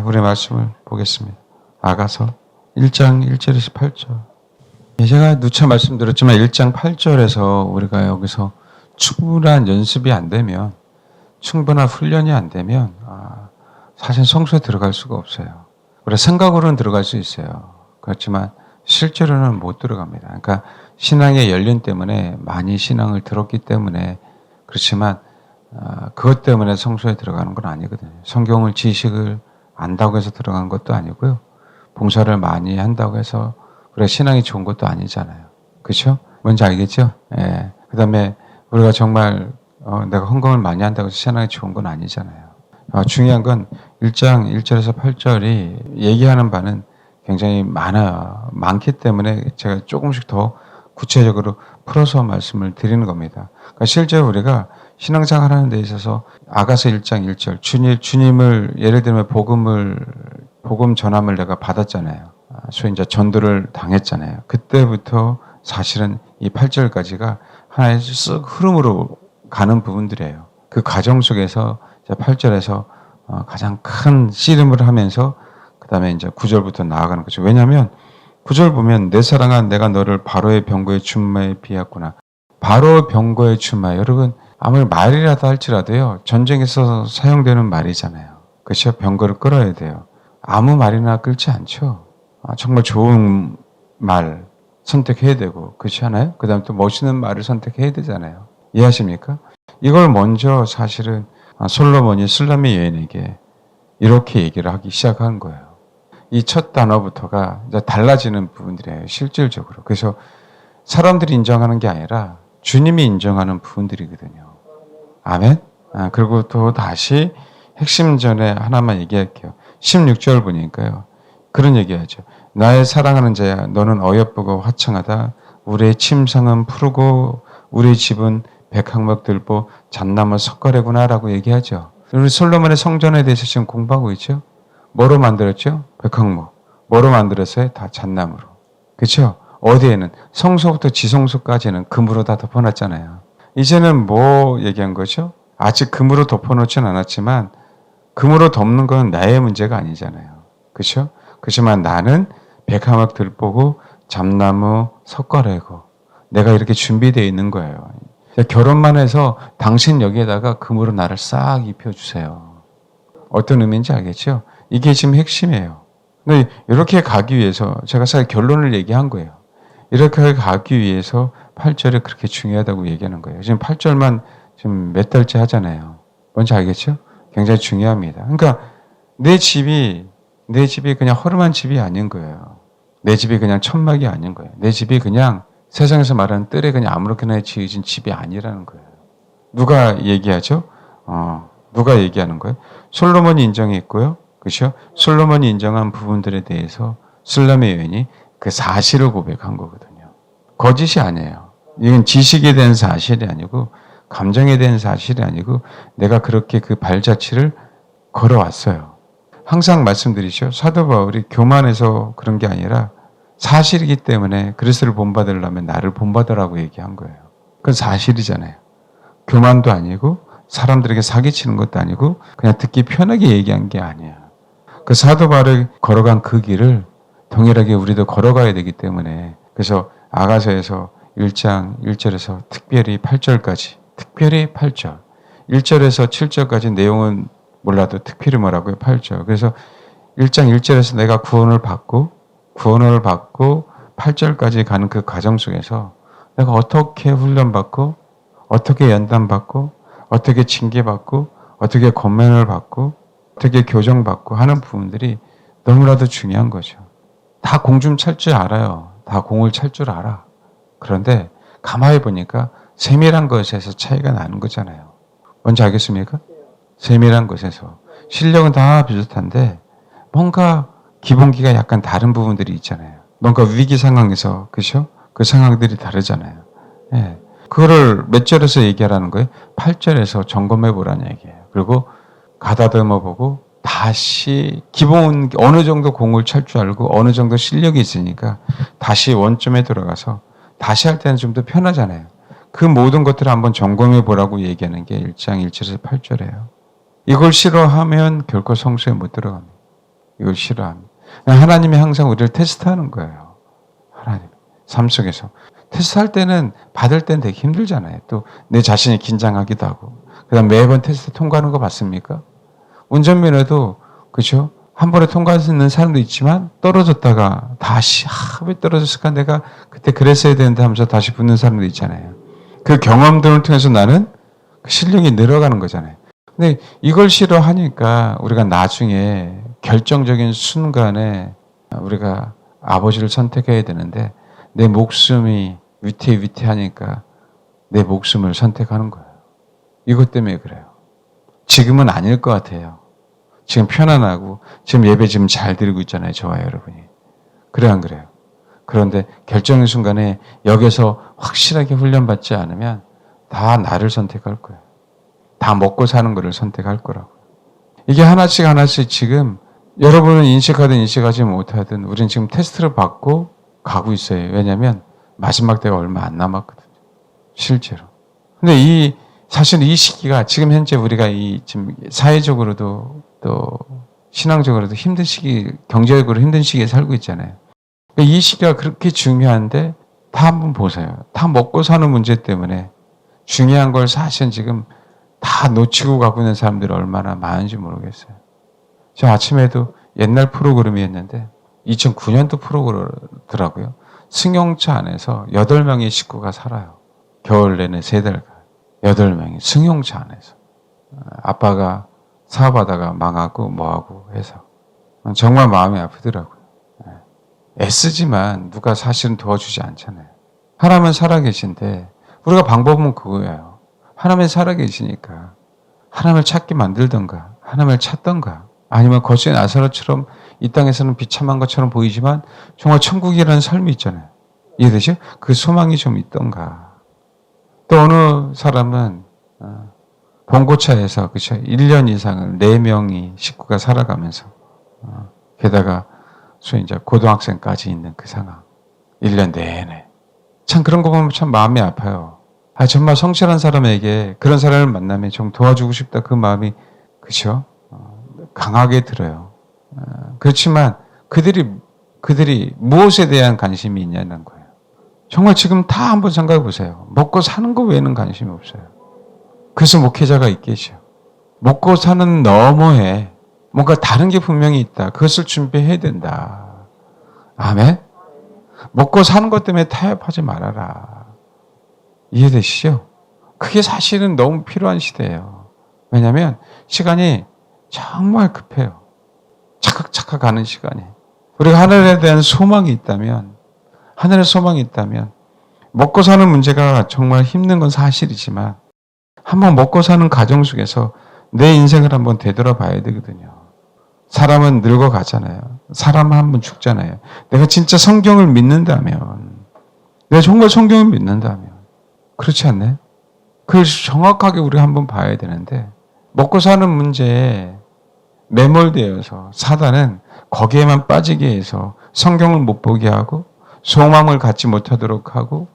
우리 말씀을 보겠습니다. 아가서 1장 1절에서 8절. 제가 누차 말씀드렸지만 1장 8절에서 우리가 여기서 충분한 연습이 안 되면, 충분한 훈련이 안 되면 사실 성소에 들어갈 수가 없어요. 우리 생각으로는 들어갈 수 있어요. 그렇지만 실제로는 못 들어갑니다. 그러니까 신앙의 연륜 때문에 많이 신앙을 들었기 때문에 그렇지만 그것 때문에 성소에 들어가는 건 아니거든요. 성경을 지식을 안다고 해서 들어간 것도 아니고요. 봉사를 많이 한다고 해서 우리가 신앙이 좋은 것도 아니잖아요. 그렇죠? 뭔지 알겠죠? 예. 그 다음에 우리가 정말 내가 헌금을 많이 한다고 해서 신앙이 좋은 건 아니잖아요. 중요한 건 1장 1절에서 8절이 얘기하는 바는 굉장히 많아요. 많기 때문에 제가 조금씩 더 구체적으로 풀어서 말씀을 드리는 겁니다. 그러니까 실제로 우리가 신앙생활 하는 데 있어서 아가서 1장 1절 주님을 예를 들면 복음 전함을 내가 받았잖아요. 소위 이제 전도를 당했잖아요. 그때부터 사실은 이 8절까지가 하나의 쓱 흐름으로 가는 부분들이에요. 그 과정 속에서 8절에서 가장 큰 씨름을 하면서 그 다음에 이제 9절부터 나아가는 거죠. 왜냐하면 9절 보면 내 사랑아 내가 너를 바로의 병거의 준마에 비웠구나. 바로 병거의 준마. 여러분 아무리 말이라도 할지라도요. 전쟁에서 사용되는 말이잖아요. 그렇죠? 병거를 끌어야 돼요. 아무 말이나 끌지 않죠. 정말 좋은 말 선택해야 되고 그렇지 않아요? 그 다음에 또 멋있는 말을 선택해야 되잖아요. 이해하십니까? 이걸 먼저 사실은 솔로몬이 술람의 여인에게 이렇게 얘기를 하기 시작한 거예요. 이 첫 단어부터가 이제 달라지는 부분들이에요. 실질적으로. 그래서 사람들이 인정하는 게 아니라 주님이 인정하는 부분들이거든요. 아멘? 그리고 또 다시 핵심전에 하나만 얘기할게요. 16절 보니까요. 그런 얘기하죠. 나의 사랑하는 자야 너는 어여쁘고 화창하다. 우리의 침상은 푸르고 우리의 집은 백항목 들보 잣나무 석가래구나 라고 얘기하죠. 우리 솔로몬의 성전에 대해서 지금 공부하고 있죠. 뭐로 만들었죠? 백항목. 뭐로 만들었어요? 다 잣나무로. 그렇죠? 어디에는 성소부터 지성소까지는 금으로 다 덮어놨잖아요. 이제는 뭐 얘기한 거죠? 아직 금으로 덮어놓진 않았지만 금으로 덮는 건 나의 문제가 아니잖아요. 그렇죠? 그렇지만 나는 백항목 들보고 잣나무 석가래고 내가 이렇게 준비되어 있는 거예요. 결혼만 해서 당신 여기에다가 금으로 나를 싹 입혀주세요. 어떤 의미인지 알겠죠? 이게 지금 핵심이에요. 근데 이렇게 가기 위해서 제가 사실 결론을 얘기한 거예요. 이렇게 가기 위해서 8절이 그렇게 중요하다고 얘기하는 거예요. 지금 8절만 지금 몇 달째 하잖아요. 뭔지 알겠죠? 굉장히 중요합니다. 그러니까 내 집이 그냥 허름한 집이 아닌 거예요. 내 집이 그냥 천막이 아닌 거예요. 내 집이 그냥 세상에서 말하는 뜰에 그냥 아무렇게나 지어진 집이 아니라는 거예요. 누가 얘기하죠? 누가 얘기하는 거예요? 솔로몬이 인정했고요. 그렇죠? 솔로몬이 인정한 부분들에 대해서 술람의 여인이 그 사실을 고백한 거거든요. 거짓이 아니에요. 이건 지식에 대한 사실이 아니고 감정에 대한 사실이 아니고 내가 그렇게 그 발자취를 걸어왔어요. 항상 말씀드리죠. 사도 바울이 교만해서 그런 게 아니라 사실이기 때문에 그리스도를 본받으려면 나를 본받으라고 얘기한 거예요. 그건 사실이잖아요. 교만도 아니고 사람들에게 사기치는 것도 아니고 그냥 듣기 편하게 얘기한 게 아니에요. 그 사도 바울이 걸어간 그 길을 동일하게 우리도 걸어가야 되기 때문에 그래서 아가서에서 1장 1절에서 특별히 8절까지 특별히 8절 1절에서 7절까지 내용은 몰라도 특별히 뭐라고요? 8절. 그래서 1장 1절에서 내가 구원을 받고 8절까지 가는 그 과정 속에서 내가 어떻게 훈련받고 어떻게 연단받고 어떻게 징계받고 어떻게 권면을 받고 어떻게 교정받고 하는 부분들이 너무나도 중요한 거죠. 다 공 좀 찰 줄 알아요. 다 공을 찰 줄 알아. 그런데 가만히 보니까 세밀한 것에서 차이가 나는 거잖아요. 뭔지 알겠습니까? 세밀한 것에서. 실력은 다 비슷한데 뭔가 기본기가 약간 다른 부분들이 있잖아요. 뭔가 위기 상황에서, 그죠? 그 상황들이 다르잖아요. 예. 그거를 몇 절에서 얘기하라는 거예요? 8절에서 점검해 보라는 얘기예요. 그리고 가다듬어 보고 다시 기본 어느 정도 공을 찰 줄 알고 어느 정도 실력이 있으니까 다시 원점에 들어가서 다시 할 때는 좀 더 편하잖아요. 그 모든 것들을 한번 점검해 보라고 얘기하는 게 1장 1절에서 8절이에요. 이걸 싫어하면 결코 성수에 못 들어갑니다. 이걸 싫어합니다. 하나님이 항상 우리를 테스트하는 거예요. 하나님 삶 속에서 테스트할 때는 받을 때는 되게 힘들잖아요. 또 내 자신이 긴장하기도 하고. 그다음 매번 테스트 통과하는 거 봤습니까? 운전면허도 그렇죠? 한 번에 통과할 수 있는 사람도 있지만 떨어졌다가 다시 왜 떨어졌을까 내가 그때 그랬어야 되는데 하면서 다시 붙는 사람도 있잖아요. 그 경험들을 통해서 나는 그 실력이 늘어가는 거잖아요. 근데 이걸 싫어하니까 우리가 나중에 결정적인 순간에 우리가 아버지를 선택해야 되는데 내 목숨이 위태위태하니까 내 목숨을 선택하는 거예요. 이것 때문에 그래요. 지금은 아닐 것 같아요. 지금 편안하고 지금 예배 지금 잘 드리고 있잖아요. 저와 여러분이. 그래요 안 그래요? 그런데 결정의 순간에 여기서 확실하게 훈련받지 않으면 다 나를 선택할 거예요. 다 먹고 사는 거를 선택할 거라고. 이게 하나씩 하나씩 지금 여러분은 인식하든 인식하지 못하든 우리는 지금 테스트를 받고 가고 있어요. 왜냐하면 마지막 때가 얼마 안 남았거든요. 실제로. 근데 사실 이 시기가 지금 현재 우리가 지금 사회적으로도 또 신앙적으로도 힘든 시기, 경제적으로 힘든 시기에 살고 있잖아요. 이 시기가 그렇게 중요한데 다 한번 보세요. 다 먹고 사는 문제 때문에 중요한 걸 사실은 지금 다 놓치고 가고 있는 사람들이 얼마나 많은지 모르겠어요. 저 아침에도 옛날 프로그램이었는데 2009년도 프로그램더라고요. 승용차 안에서 8명의 식구가 살아요. 겨울 내내 3달간. 8명이 승용차 안에서. 아빠가 사업하다가 망하고 뭐하고 해서. 정말 마음이 아프더라고요. 애쓰지만 누가 사실은 도와주지 않잖아요. 하나님은 살아계신데 우리가 방법은 그거예요. 하나님은 살아계시니까 하나님을 찾게 만들던가 하나님을 찾던가 아니면 거주의 나사로처럼 이 땅에서는 비참한 것처럼 보이지만 정말 천국이라는 삶이 있잖아요. 이해되죠? 그 소망이 좀 있던가. 또 어느 사람은 봉고차에서 그렇죠? 1년 이상을 4명이 식구가 살아가면서 게다가 소위 이제 고등학생까지 있는 그 상황. 1년 내내. 참 그런 거 보면 참 마음이 아파요. 정말 성실한 사람에게 그런 사람을 만나면 좀 도와주고 싶다 그 마음이 그렇죠? 강하게 들어요. 그렇지만 그들이 무엇에 대한 관심이 있냐는 거예요. 정말 지금 다 한번 생각해 보세요. 먹고 사는 거 외에는 관심이 없어요. 그래서 목회자가 있겠죠. 먹고 사는 너머에 뭔가 다른 게 분명히 있다. 그것을 준비해야 된다. 아멘? 먹고 사는 것 때문에 타협하지 말아라. 이해되시죠? 그게 사실은 너무 필요한 시대예요. 왜냐하면 시간이 정말 급해요. 착각착각 가는 시간이. 우리가 하늘에 대한 소망이 있다면 하늘의 소망이 있다면 먹고 사는 문제가 정말 힘든 건 사실이지만 한번 먹고 사는 가정 속에서 내 인생을 한번 되돌아봐야 되거든요. 사람은 늙어가잖아요. 사람은 한번 죽잖아요. 내가 진짜 성경을 믿는다면 내가 정말 성경을 믿는다면 그렇지 않나요? 그걸 정확하게 우리가 한번 봐야 되는데 먹고 사는 문제에 매몰되어서 사단은 거기에만 빠지게 해서 성경을 못 보게 하고 소망을 갖지 못하도록 하고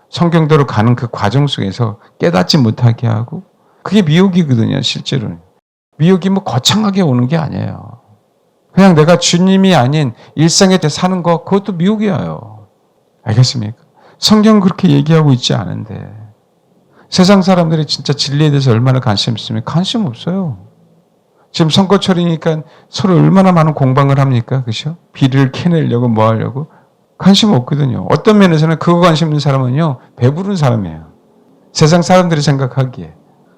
성경대로 가는 그 과정 속에서 깨닫지 못하게 하고 그게 미혹이거든요. 실제로는. 미혹이 뭐 거창하게 오는 게 아니에요. 그냥 내가 주님이 아닌 일상에 사는 거 그것도 미혹이에요. 알겠습니까? 성경은 그렇게 얘기하고 있지 않은데 세상 사람들이 진짜 진리에 대해서 얼마나 관심 있으면 관심 없어요. 지금 선거철이니까 서로 얼마나 많은 공방을 합니까? 그렇죠? 비리를 캐내려고 뭐 하려고? 관심 없거든요. 어떤 면에서는 그거 관심 있는 사람은요. 배부른 사람이에요. 세상 사람들이 생각하기에.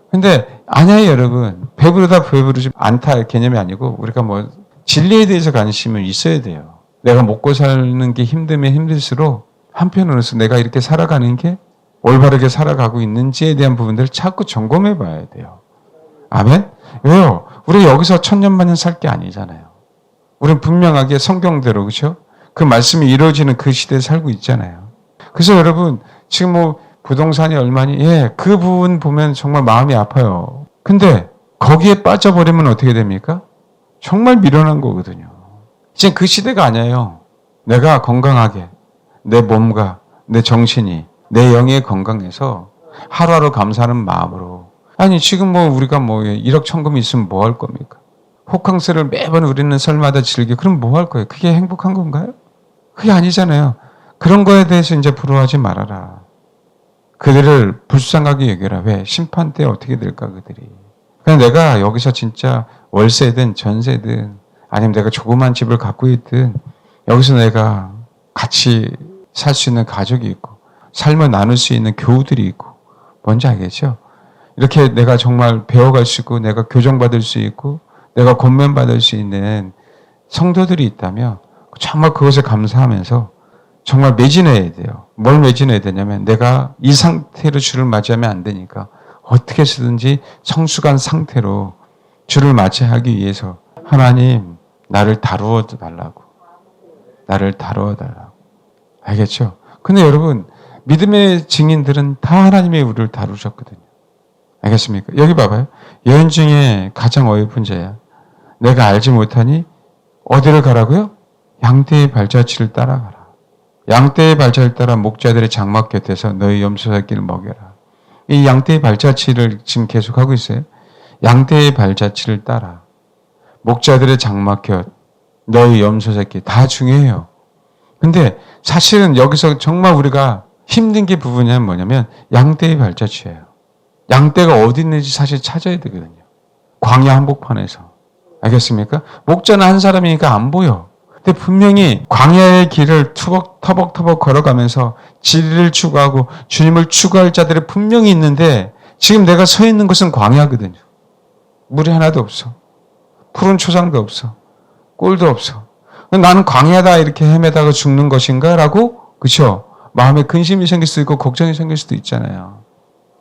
근데 아니에요 여러분. 배부르지 않다 개념이 아니고 우리가 뭐 진리에 대해서 관심은 있어야 돼요. 내가 먹고 사는 게 힘들면 힘들수록 한편으로서 내가 이렇게 살아가는 게 올바르게 살아가고 있는지에 대한 부분들을 자꾸 점검해 봐야 돼요. 아멘? 왜요? 우리 여기서 천년만년 살 게 아니잖아요. 우리는 분명하게 성경대로 그렇죠? 그 말씀이 이루어지는 그 시대에 살고 있잖아요. 그래서 여러분 지금 뭐 부동산이 얼마니 그 부분 보면 정말 마음이 아파요. 근데 거기에 빠져버리면 어떻게 됩니까? 정말 미련한 거거든요. 이제 그 시대가 아니에요. 내가 건강하게 내 몸과 내 정신이 내 영의 건강에서 하루하루 감사하는 마음으로 아니 지금 뭐 우리가 뭐 1억 천금이 있으면 뭐 할 겁니까? 호캉스를 매번 우리는 설마다 즐겨. 그럼 뭐 할 거예요? 그게 행복한 건가요? 그게 아니잖아요. 그런 거에 대해서 이제 부러워하지 말아라. 그들을 불쌍하게 여겨라. 왜? 심판 때 어떻게 될까 그들이. 그냥 내가 여기서 진짜 월세든 전세든 아니면 내가 조그만 집을 갖고 있든 여기서 내가 같이 살 수 있는 가족이 있고 삶을 나눌 수 있는 교우들이 있고 뭔지 알겠죠? 이렇게 내가 정말 배워갈 수 있고 내가 교정받을 수 있고 내가 권면받을 수 있는 성도들이 있다면 정말 그것에 감사하면서 정말 매진해야 돼요. 뭘 매진해야 되냐면 내가 이 상태로 주를 맞이하면 안 되니까 어떻게 해서든지 성숙한 상태로 주를 맞이하기 위해서 하나님 나를 다루어 달라고. 나를 다루어 달라고. 알겠죠? 근데 여러분 믿음의 증인들은 다 하나님이 우리를 다루셨거든요. 알겠습니까? 여기 봐봐요. 여인 중에 가장 어여쁜 자야. 내가 알지 못하니 어디를 가라고요? 양떼의 발자취를 따라가라. 양떼의 발자취를 따라 목자들의 장막 곁에서 너희 염소새끼를 먹여라. 이 양떼의 발자취를 지금 계속하고 있어요. 양떼의 발자취를 따라 목자들의 장막 곁 너희 염소새끼 다 중요해요. 근데 사실은 여기서 정말 우리가 힘든 게 부분이 뭐냐면 양떼의 발자취예요. 양떼가 어디 있는지 사실 찾아야 되거든요. 광야 한복판에서. 알겠습니까? 목자는 한 사람이니까 안 보여. 근데 분명히 광야의 길을 터벅터벅 걸어가면서 진리를 추구하고 주님을 추구할 자들이 분명히 있는데 지금 내가 서 있는 곳은 광야거든요. 물이 하나도 없어. 푸른 초장도 없어. 꼴도 없어. 나는 광야다 이렇게 헤매다가 죽는 것인가? 라고 그렇죠? 마음에 근심이 생길 수도 있고 걱정이 생길 수도 있잖아요.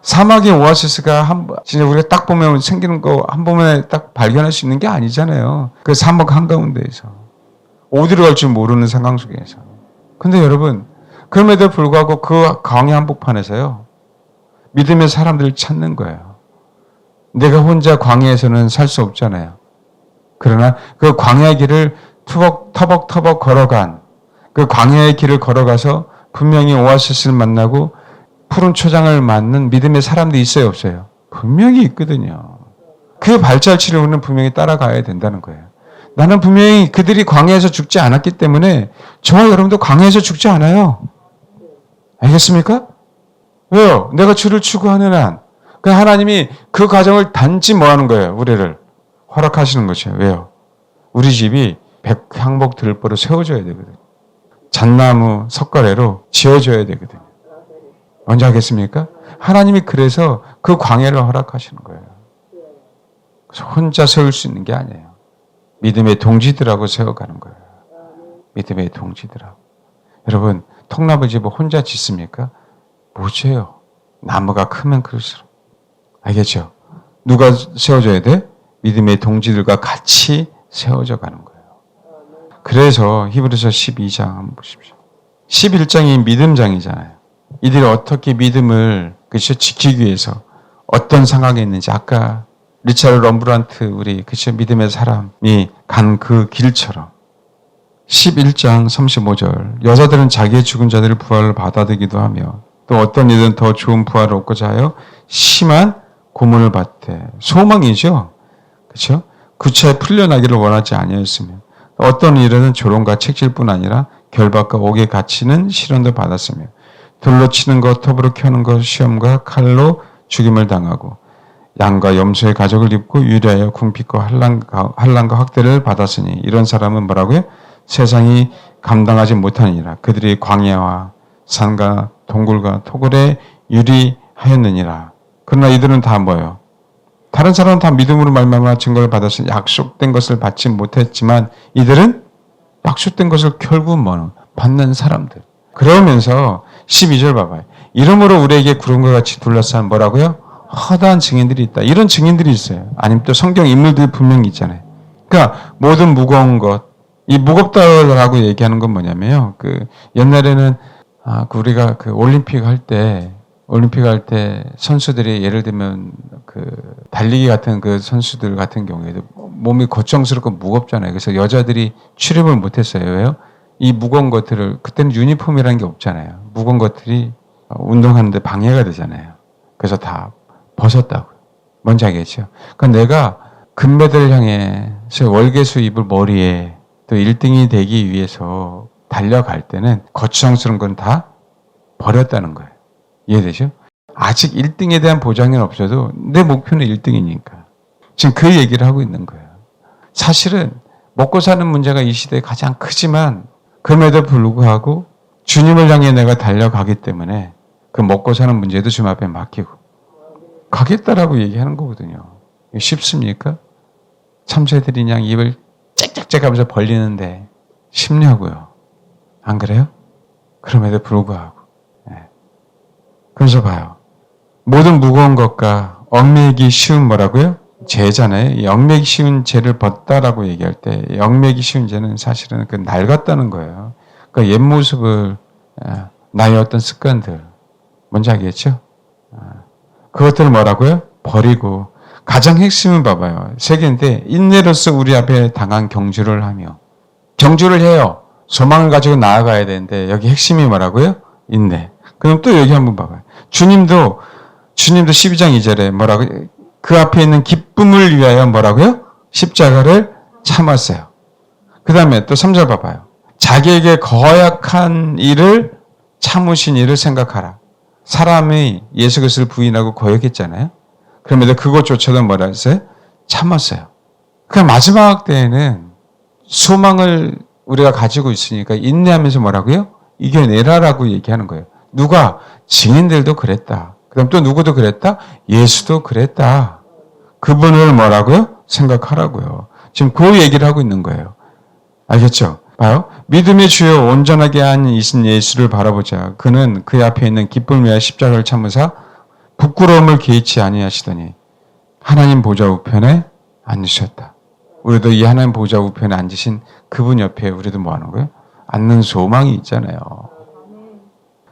사막의 오아시스가 진짜 우리가 딱 보면 생기는 거 한 번에 딱 발견할 수 있는 게 아니잖아요. 그 사막 한가운데에서. 어디로 갈 줄 모르는 상황 속에서. 근데 여러분, 그럼에도 불구하고 그 광야 한복판에서요. 믿음의 사람들을 찾는 거예요. 내가 혼자 광야에서는 살 수 없잖아요. 그러나 그 광야의 길을 터벅터벅 걸어간 그 광야의 길을 걸어가서 분명히 오아시스를 만나고 푸른 초장을 맞는 믿음의 사람들이 있어요, 없어요? 분명히 있거든요. 그 발자취를 우리는 분명히 따라가야 된다는 거예요. 나는 분명히 그들이 광야에서 죽지 않았기 때문에 저와 여러분도 광야에서 죽지 않아요. 알겠습니까? 왜요? 내가 주를 추구하는 한. 그 하나님이 그 과정을 단지 뭐 하는 거예요? 우리를 허락하시는 것이에요. 왜요? 우리 집이 백향목 들보로 세워져야 되거든요. 잣나무 석가래로 지어져야 되거든요. 언제 하겠습니까? 하나님이 그래서 그 광야를 허락하시는 거예요. 그래서 혼자 세울 수 있는 게 아니에요. 믿음의 동지들하고 세워가는 거예요. 믿음의 동지들하고. 여러분, 통나무 집을 혼자 짓습니까? 못 지어요. 나무가 크면 클수록. 알겠죠? 누가 세워줘야 돼? 믿음의 동지들과 같이 세워져 가는 거예요. 그래서 히브리서 12장 한번 보십시오. 11장이 믿음장이잖아요. 이들이 어떻게 믿음을 그쵸 지키기 위해서 어떤 상황에 있는지 아까 리차르드 럼브란트 우리 그쵸 믿음의 사람이 간 그 길처럼 11장 35절 여자들은 자기의 죽은 자들의 부활을 받아들이기도 하며 또 어떤 이들은 더 좋은 부활을 얻고자 하여 심한 고문을 받되 소망이죠. 그렇죠? 구차에 풀려나기를 원하지 아니하였으며 어떤 이들은 조롱과 책질뿐 아니라 결박과 옥에 갇히는 시련도 받았으며 돌로 치는 것, 톱으로 켜는 것, 시험과 칼로 죽임을 당하고 양과 염소의 가죽을 입고 유리하여 궁핍과 환난과 학대를 받았으니 이런 사람은 뭐라고요? 세상이 감당하지 못하니라. 그들이 광야와 산과 동굴과 토굴에 유리하였느니라. 그러나 이들은 다 뭐예요? 다른 사람은 다 믿음으로 말미암아 증거를 받았으니 약속된 것을 받지 못했지만 이들은 약속된 것을 결국 뭐는 받는 사람들. 그러면서 12절 봐봐요. 이러므로 우리에게 구름과 같이 둘러싼 뭐라고요? 허다한 증인들이 있다. 이런 증인들이 있어요. 아니면 또 성경 인물들이 분명히 있잖아요. 그러니까 모든 무거운 것, 이 무겁다라고 얘기하는 건 뭐냐면요. 그 옛날에는 우리가 그 올림픽 할 때 선수들이 예를 들면 그 달리기 같은 그 선수들 같은 경우에도 몸이 걱정스럽고 무겁잖아요. 그래서 여자들이 출입을 못했어요. 왜요? 이 무거운 것들을 그때는 유니폼이라는 게 없잖아요. 무거운 것들이 운동하는데 방해가 되잖아요. 그래서 다 벗었다고요. 뭔지 알겠죠? 그러니까 내가 금메달을 향해서 월계 수입을 머리에 또 1등이 되기 위해서 달려갈 때는 거추장스러운 건 다 버렸다는 거예요. 이해되죠? 아직 1등에 대한 보장은 없어도 내 목표는 1등이니까. 지금 그 얘기를 하고 있는 거예요. 사실은 먹고 사는 문제가 이 시대에 가장 크지만 그럼에도 불구하고 주님을 향해 내가 달려가기 때문에 그 먹고 사는 문제도 주님 앞에 맡기고 가겠다라고 얘기하는 거거든요. 쉽습니까? 참새들이 그냥 입을 짹짹짹 하면서 벌리는데 쉽냐고요. 안 그래요? 그럼에도 불구하고. 네. 그래서 봐요. 모든 무거운 것과 얽매이기 쉬운 뭐라고요? 죄잖아요. 얽매이기 쉬운 죄를 벗다라고 얘기할 때 얽매이기 쉬운 죄는 사실은 그 낡았다는 거예요. 그러니까 옛 모습을 나의 어떤 습관들 뭔지 알겠죠? 그것들을 뭐라고요? 버리고 가장 핵심은 봐봐요. 세 개인데 인내로서 우리 앞에 당한 경주를 하며 경주를 해요. 소망을 가지고 나아가야 되는데 여기 핵심이 뭐라고요? 인내. 그럼 또 여기 한번 봐봐요. 주님도 12장 2절에 뭐라고 그 앞에 있는 기쁨을 위하여 뭐라고요? 십자가를 참았어요. 그 다음에 또 3절 봐봐요. 자기에게 거역한 일을 참으신 일을 생각하라. 사람이 예수 그리스도를 부인하고 거역했잖아요. 그런데 그것조차도 뭐라 했어요? 참았어요. 그 마지막 때에는 소망을 우리가 가지고 있으니까 인내하면서 뭐라고요? 이겨내라라고 얘기하는 거예요. 누가? 증인들도 그랬다. 그럼 또 누구도 그랬다? 예수도 그랬다. 그분을 뭐라고요? 생각하라고요. 지금 그 얘기를 하고 있는 거예요. 알겠죠? 봐요. 믿음의 주여 온전하게 한 이신 예수를 바라보자. 그는 그 앞에 있는 기쁨을 위하여 십자가를 참으사 부끄러움을 개의치 아니하시더니 하나님 보좌 우편에 앉으셨다. 우리도 이 하나님 보좌 우편에 앉으신 그분 옆에 우리도 뭐 하는 거예요? 앉는 소망이 있잖아요.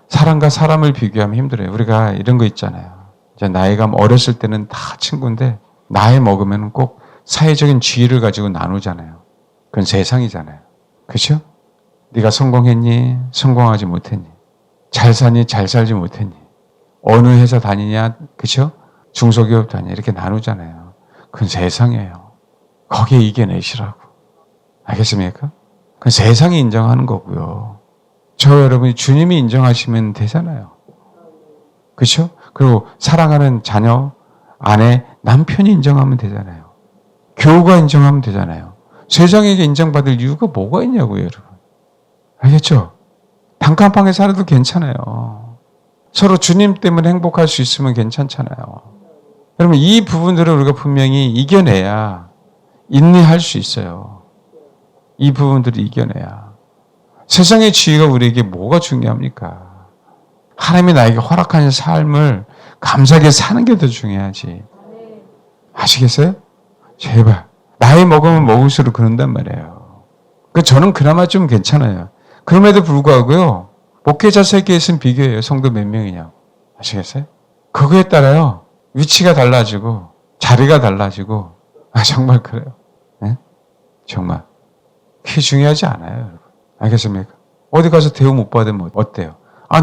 사람과 사람을 비교하면 힘들어요. 우리가 이런 거 있잖아요. 이제 나이가 어렸을 때는 다 친구인데 나이 먹으면 꼭 사회적인 지위를 가지고 나누잖아요. 그건 세상이잖아요. 그렇죠? 네가 성공했니? 성공하지 못했니? 잘 사니? 잘 살지 못했니? 어느 회사 다니냐? 그렇죠? 중소기업 다니냐? 이렇게 나누잖아요. 그건 세상이에요. 거기에 이겨내시라고. 알겠습니까? 그건 세상이 인정하는 거고요. 저 여러분이 주님이 인정하시면 되잖아요. 그렇죠? 그리고 사랑하는 자녀, 아내, 남편이 인정하면 되잖아요. 교우가 인정하면 되잖아요. 세상에게 인정받을 이유가 뭐가 있냐고요, 여러분. 알겠죠? 단칸방에 살아도 괜찮아요. 서로 주님 때문에 행복할 수 있으면 괜찮잖아요. 여러분, 이 부분들을 우리가 분명히 이겨내야 인내할 수 있어요. 이 부분들을 이겨내야. 세상의 지위가 우리에게 뭐가 중요합니까? 하나님이 나에게 허락하는 삶을 감사하게 사는 게 더 중요하지. 아시겠어요? 제발. 나이 먹으면 먹을수록 그런단 말이에요. 저는 그나마 좀 괜찮아요. 그럼에도 불구하고요. 목회자 세계에서는 비교해요. 성도 몇 명이냐고. 아시겠어요? 그거에 따라요. 위치가 달라지고 자리가 달라지고 정말 그래요. 네? 정말. 그게 중요하지 않아요. 여러분. 알겠습니까? 어디 가서 대우 못 받으면 어때요?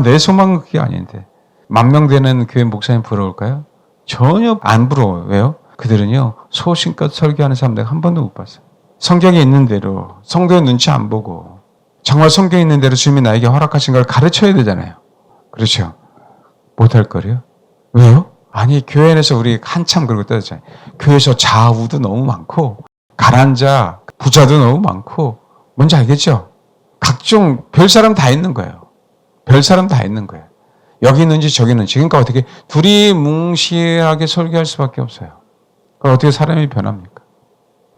내 소망은 그게 아닌데. 10,000명 되는 교회 목사님 부러울까요? 전혀 안 부러워요. 왜요? 그들은요. 소신껏 설교하는 사람들 한 번도 못 봤어요. 성경에 있는 대로 성도의 눈치 안 보고 정말 성경에 있는 대로 주님이 나에게 허락하신 걸 가르쳐야 되잖아요. 그렇죠? 못할 거래요? 왜요? 아니 교회 안에서 우리 한참 그러고 떠들잖아요. 교회에서 좌우도 너무 많고 가난자, 부자도 너무 많고 뭔지 알겠죠? 각종 별 사람 다 있는 거예요. 별 사람 다 있는 거예요. 여기 있는지 저기 있는지. 그러니까 어떻게 두리뭉실하게 설교할 수밖에 없어요. 그럼 어떻게 사람이 변합니까?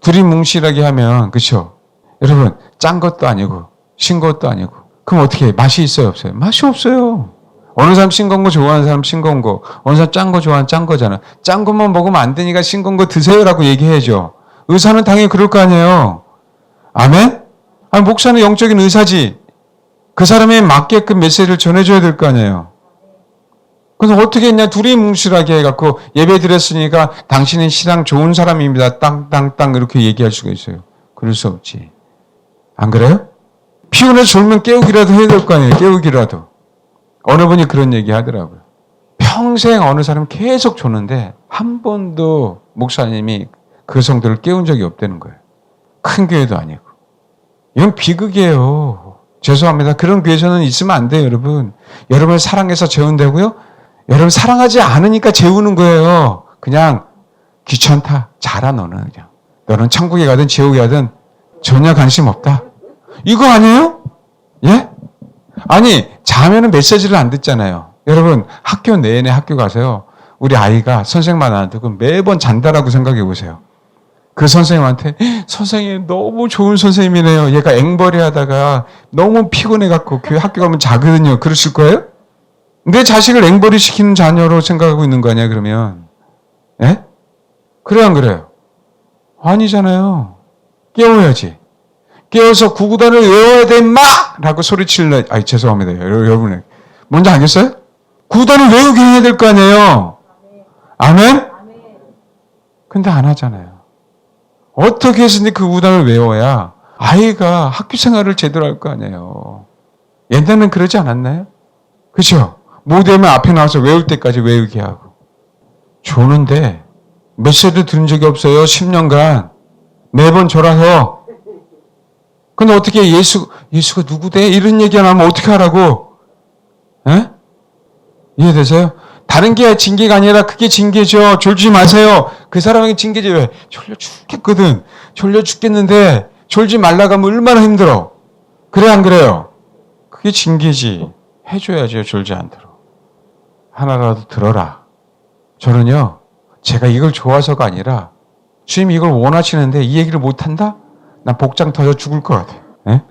두리뭉실하게 하면 그렇죠? 여러분 짠 것도 아니고 신 것도 아니고 그럼 어떻게 해요? 맛이 있어요 없어요? 맛이 없어요. 어느 사람 싱거운 거 좋아하는 사람 싱거운 거, 어느 사람 짠 거 좋아하는 짠 거잖아. 짠 것만 먹으면 안 되니까 싱거운 거 드세요라고 얘기해야죠. 의사는 당연히 그럴 거 아니에요. 아멘? 목사는 영적인 의사지. 그 사람에 맞게끔 메시지를 전해줘야 될 거 아니에요. 그래서 어떻게 했냐? 두리뭉실하게 해갖고 예배 드렸으니까 당신은 신앙 좋은 사람입니다. 땅땅땅 이렇게 얘기할 수가 있어요. 그럴 수 없지. 안 그래요? 피곤해서 졸면 깨우기라도 해야 될 거 아니에요. 깨우기라도. 어느 분이 그런 얘기 하더라고요. 평생 어느 사람 계속 줬는데 한 번도 목사님이 그 성도를 깨운 적이 없다는 거예요. 큰 교회도 아니고. 이건 비극이에요. 죄송합니다. 그런 교회에서는 있으면 안 돼요, 여러분. 여러분을 사랑해서 재운다고요? 여러분 사랑하지 않으니까 재우는 거예요. 그냥 귀찮다. 자라 너는 그냥. 너는 천국에 가든 지옥에 가든 전혀 관심 없다. 이거 아니에요? 예? 아니 자면은 메시지를 안 듣잖아요. 여러분 학교 내내 학교 가세요. 우리 아이가 선생님만 안 듣고 매번 잔다라고 생각해 보세요. 그 선생님한테 선생님 너무 좋은 선생님이네요. 얘가 앵벌이 하다가 너무 피곤해갖고 교회 학교 가면 자거든요. 그러실 거예요? 내 자식을 앵벌이 시키는 자녀로 생각하고 있는 거 아니야 그러면? 예? 그래 안 그래요? 아니잖아요. 깨워야지. 깨워서 구구단을 외워야 돼 임마! 라고 소리치려. 아이 죄송합니다. 여러분 뭔지 알겠어요? 구구단을 외우게 해야 될 거 아니에요. 아멘? 근데 안 하잖아요. 어떻게 해서든지 그 구구단을 외워야 아이가 학교 생활을 제대로 할 거 아니에요. 옛날에는 그러지 않았나요? 그렇죠? 모두면 앞에 나와서 외울 때까지 외우게 하고. 조는데 메시지를 들은 적이 없어요. 10년간. 매번 졸아서. 근데 어떻게 예수가 누구대? 이런 얘기 하면 어떻게 하라고? 에? 이해되세요? 다른 게 징계가 아니라 그게 징계죠. 졸지 마세요. 그 사람에게 징계지. 왜? 졸려 죽겠거든. 졸려 죽겠는데 졸지 말라고 하면 얼마나 힘들어. 그래 안 그래요? 그게 징계지. 해줘야죠. 졸지 않도록. 하나라도 들어라. 저는요. 제가 이걸 좋아서가 아니라 주님 이걸 원하시는데 이 얘기를 못한다? 난 복장 터져 죽을 것 같아. 에?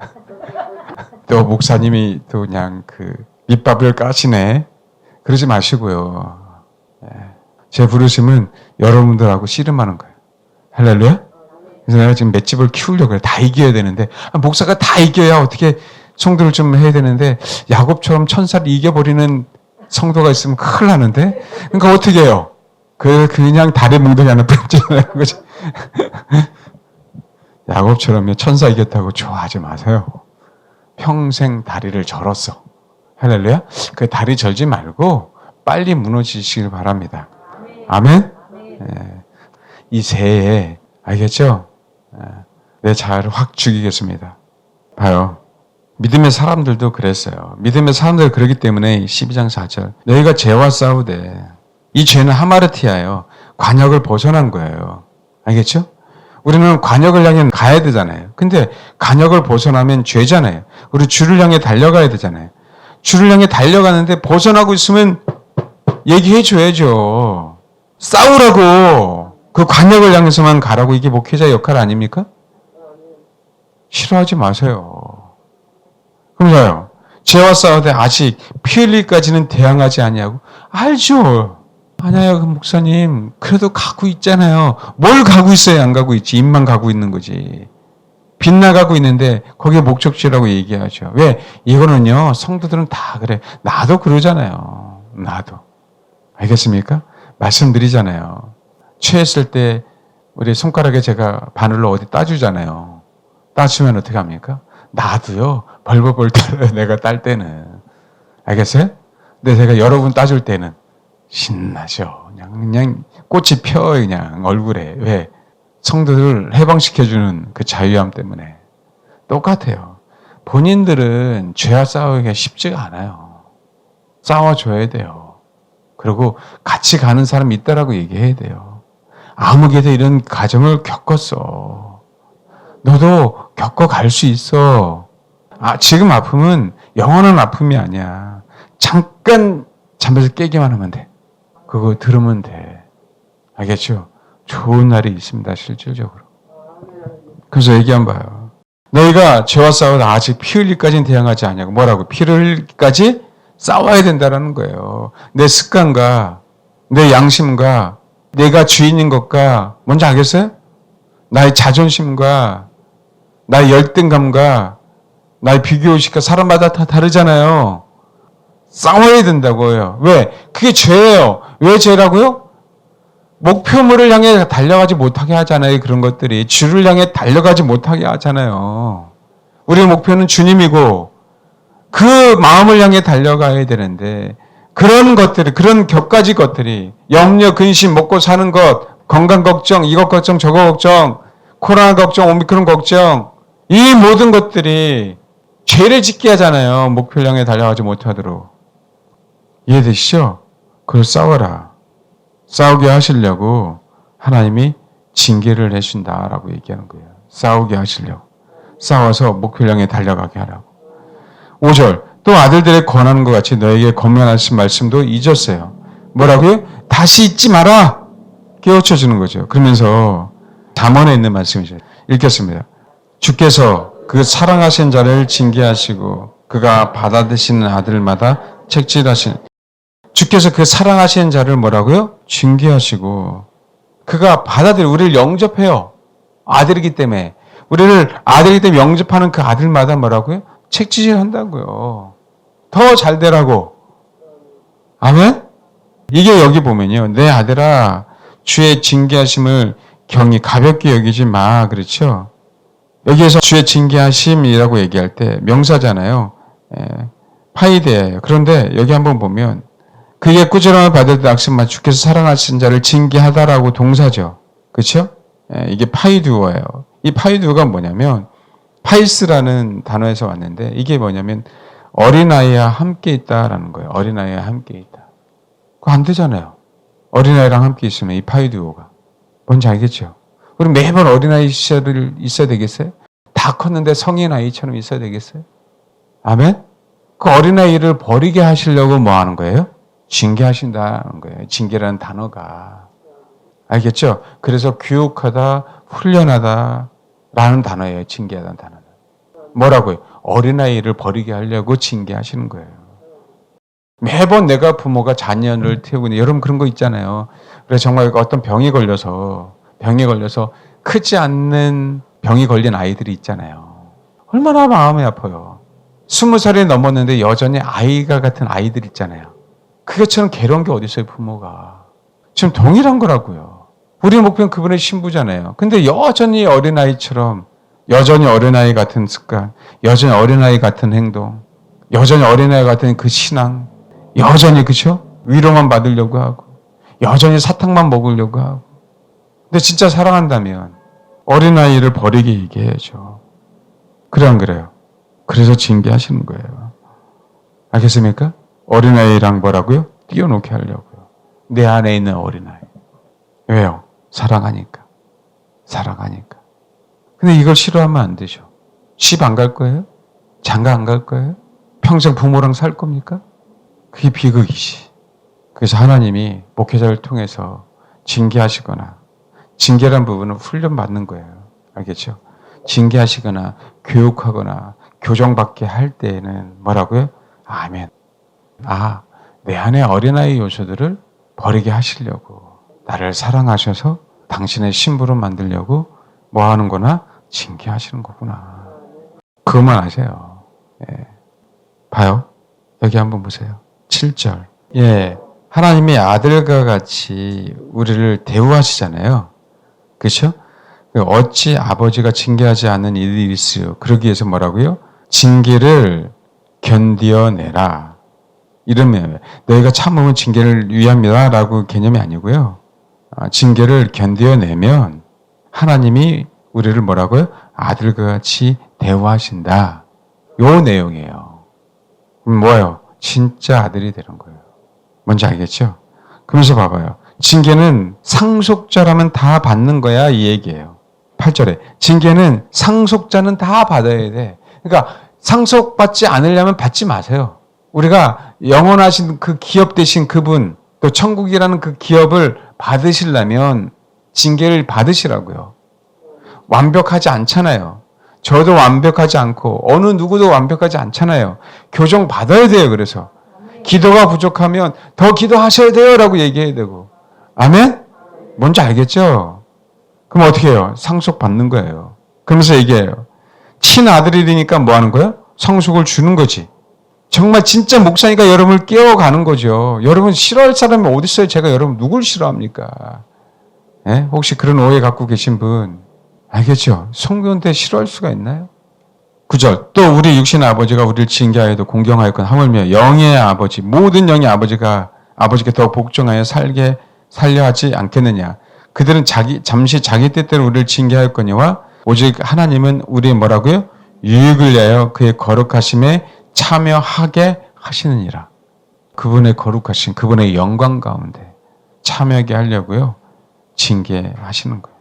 또 목사님이 또 그냥 그 밑밥을 까시네. 그러지 마시고요. 제 부르심은 여러분들하고 씨름하는 거예요. 할렐루야? 그래서 내가 지금 맷집을 키우려고 해요. 다 이겨야 되는데 목사가 다 이겨야 어떻게 성도를 좀 해야 되는데 야곱처럼 천사를 이겨버리는 성도가 있으면 큰일 나는데 그러니까 어떻게 해요? 그냥 다리 뭉덩이 하나 뺏겨나는 거지. 야곱처럼 천사 이겼다고 좋아하지 마세요. 평생 다리를 절었어. 할렐루야? 그 다리 절지 말고 빨리 무너지시길 바랍니다. 아멘? 네. 이 새해 알겠죠? 내 자아를 확 죽이겠습니다. 봐요. 믿음의 사람들도 그랬어요. 믿음의 사람들 그러기 때문에 12장 4절 너희가 죄와 싸우되 이 죄는 하마르티아예요. 관역을 벗어난 거예요. 알겠죠? 우리는 관역을 향해 가야 되잖아요. 근데 관역을 벗어나면 죄잖아요. 우리 주를 향해 달려가야 되잖아요. 주를 향해 달려가는데 벗어나고 있으면 얘기해 줘야죠. 싸우라고. 그 관역을 향해서만 가라고. 이게 목회자의 역할 아닙니까? 싫어하지 마세요. 그러니까요. 죄와 싸우되 아직 피 흘릴까지는 대항하지 아니하고. 알죠. 아니요, 목사님. 그래도 가고 있잖아요. 뭘 가고 있어야 안 가고 있지. 입만 가고 있는 거지. 빗나가고 있는데 거기에 목적지라고 얘기하죠. 왜? 이거는요. 성도들은 다 그래. 나도 그러잖아요. 나도. 알겠습니까? 말씀드리잖아요. 취했을 때 우리 손가락에 제가 바늘로 어디 따주잖아요. 따주면 어떻게 합니까? 나도요. 벌벌벌 떨어요. 내가 딸 때는. 알겠어요? 근데 제가 여러분 따줄 때는 신나죠. 그냥 꽃이 펴 그냥 얼굴에. 왜? 성도들을 해방시켜주는 그 자유함 때문에. 똑같아요. 본인들은 죄와 싸우기가 쉽지가 않아요. 싸워줘야 돼요. 그리고 같이 가는 사람이 있다라고 얘기해야 돼요. 아무개도 이런 과정을 겪었어. 너도 겪어갈 수 있어. 지금 아픔은 영원한 아픔이 아니야. 잠깐 잠에서 깨기만 하면 돼. 그거 들으면 돼. 알겠죠? 좋은 날이 있습니다. 실질적으로. 그래서 얘기 한번 봐요. 너희가 죄와 싸우다 아직 피 흘릴까지는 대항하지 않냐고. 뭐라고? 피를 흘릴까지 싸워야 된다는 거예요. 내 습관과 내 양심과 내가 주인인 것과 뭔지 알겠어요? 나의 자존심과 나의 열등감과 나의 비교의식과 사람마다 다 다르잖아요. 싸워야 된다고요. 왜? 그게 죄예요. 왜 죄라고요? 목표물을 향해 달려가지 못하게 하잖아요. 그런 것들이. 주를 향해 달려가지 못하게 하잖아요. 우리의 목표는 주님이고 그 마음을 향해 달려가야 되는데 그런 것들이, 그런 격가지 것들이, 염려, 근심, 먹고 사는 것, 건강 걱정, 이것 걱정, 저거 걱정, 코로나 걱정, 오미크론 걱정, 이 모든 것들이 죄를 짓게 하잖아요. 목표를 향해 달려가지 못하도록. 이해되시죠? 그걸 싸워라. 싸우게 하시려고 하나님이 징계를 해준다라고 얘기하는 거예요. 싸우게 하시려고. 싸워서 목표를 향해 달려가게 하라고. 5절. 또 아들들의 권하는 것 같이 너에게 권면하신 말씀도 잊었어요. 뭐라고요? 다시 잊지 마라. 깨우쳐 주는 거죠. 그러면서 잠언에 있는 말씀이죠. 읽겠습니다. 주께서 그 사랑하신 자를 징계하시고 그가 받아드시는 아들마다 책질하신 주께서 그 사랑하시는 자를 뭐라고요? 징계하시고 그가 우리를 영접해요. 아들이기 때문에 우리를 아들이기 때문에 영접하는 그 아들마다 뭐라고요? 책질한다고요. 더 잘 되라고. 아멘? 이게 여기 보면요. 내 아들아 주의 징계하심을 경히 가볍게 여기지 마. 그렇죠? 여기에서 주의 징계하심이라고 얘기할 때 명사잖아요. 파이데예요. 그런데 여기 한번 보면 그게 꾸지람을 받을 때 악습만 주께서 사랑하신 자를 징계하다라고 동사죠. 그렇죠? 이게 파이두어예요. 이 파이두어가 뭐냐면 파이스라는 단어에서 왔는데 이게 뭐냐면 어린아이와 함께 있다라는 거예요. 어린아이와 함께 있다. 그거 안 되잖아요. 어린아이랑 함께 있으면 이 파이두어가. 뭔지 알겠죠? 그럼 매번 어린아이 시절을 있어야 되겠어요? 다 컸는데 성인 아이처럼 있어야 되겠어요? 아멘? 그 어린아이를 버리게 하시려고 뭐 하는 거예요? 징계하신다는 거예요. 징계라는 단어가. 알겠죠? 그래서 교육하다, 훈련하다 라는 단어예요. 징계하다는 단어는. 뭐라고요? 어린아이를 버리게 하려고 징계하시는 거예요. 매번 내가 부모가 자녀를 태우고 여러분 그런 거 있잖아요. 그래서 정말 어떤 병이 걸려서 크지 않는 병이 걸린 아이들이 있잖아요. 얼마나 마음이 아파요. 20살이 넘었는데 여전히 아이가 같은 아이들 있잖아요. 그것처럼 괴로운 게 어디 있어요, 부모가. 지금 동일한 거라고요. 우리 목표는 그분의 신부잖아요. 근데 여전히 어린아이처럼, 여전히 어린아이 같은 습관, 여전히 어린아이 같은 행동, 여전히 어린아이 같은 그 신앙, 여전히, 그쵸? 위로만 받으려고 하고, 여전히 사탕만 먹으려고 하고. 근데 진짜 사랑한다면 어린아이를 버리게 얘기해야죠. 그래 안 그래요? 그래서 징계하시는 거예요. 알겠습니까? 어린아이랑 뭐라고요? 띄워놓게 하려고요. 내 안에 있는 어린아이. 왜요? 사랑하니까. 사랑하니까. 근데 이걸 싫어하면 안 되죠. 집 안 갈 거예요? 장가 안 갈 거예요? 평생 부모랑 살 겁니까? 그게 비극이지. 그래서 하나님이 목회자를 통해서 징계하시거나 징계란 부분은 훈련받는 거예요. 알겠죠? 징계하시거나 교육하거나 교정받게 할 때에는 뭐라고요? 아멘. 내 안에 어린아이 요소들을 버리게 하시려고 나를 사랑하셔서 당신의 신부로 만들려고 뭐 하는 거나 징계하시는 거구나. 그것만 아세요. 예. 봐요. 여기 한번 보세요. 7절. 하나님이 아들과 같이 우리를 대우하시잖아요. 그렇죠? 어찌 아버지가 징계하지 않는 일이 있어요. 그러기 위해서 뭐라고요? 징계를 견디어내라. 이러면 너희가 참으면 징계를 위함이다 라고 개념이 아니고요. 징계를 견디어내면 하나님이 우리를 뭐라고요? 아들과 같이 대우하신다. 요 내용이에요. 그럼 뭐예요? 진짜 아들이 되는 거예요. 뭔지 알겠죠? 그러면서 봐봐요. 징계는 상속자라면 다 받는 거야 이 얘기예요. 8절에 징계는 상속자는 다 받아야 돼. 그러니까 상속받지 않으려면 받지 마세요. 우리가 영원하신 그 기업 되신 그분 또 천국이라는 그 기업을 받으시려면 징계를 받으시라고요. 완벽하지 않잖아요. 저도 완벽하지 않고 어느 누구도 완벽하지 않잖아요. 교정 받아야 돼요. 그래서 기도가 부족하면 더 기도하셔야 돼요 라고 얘기해야 되고. 아멘? 뭔지 알겠죠? 그럼 어떻게 해요? 상속 받는 거예요. 그러면서 얘기해요. 친아들이니까 뭐 하는 거예요? 상속을 주는 거지. 정말 진짜 목사니까 여러분을 깨워가는 거죠. 여러분 싫어할 사람이 어디 있어요? 제가 여러분 누굴 싫어합니까? 혹시 그런 오해 갖고 계신 분 알겠죠? 성도한테 싫어할 수가 있나요? 9절. 또 우리 육신의 아버지가 우리를 징계하여도 공경하였건 하물며 영의 아버지, 모든 영의 아버지가 아버지께 더 복종하여 살려 하지 않겠느냐. 그들은 잠시 자기 뜻대로 우리를 징계하였거니와 오직 하나님은 우리의 뭐라고요? 유익을 위하여 그의 거룩하심에 참여하게 하시느니라. 그분의 거룩하신 그분의 영광 가운데 참여하게 하려고요. 징계하시는 거예요.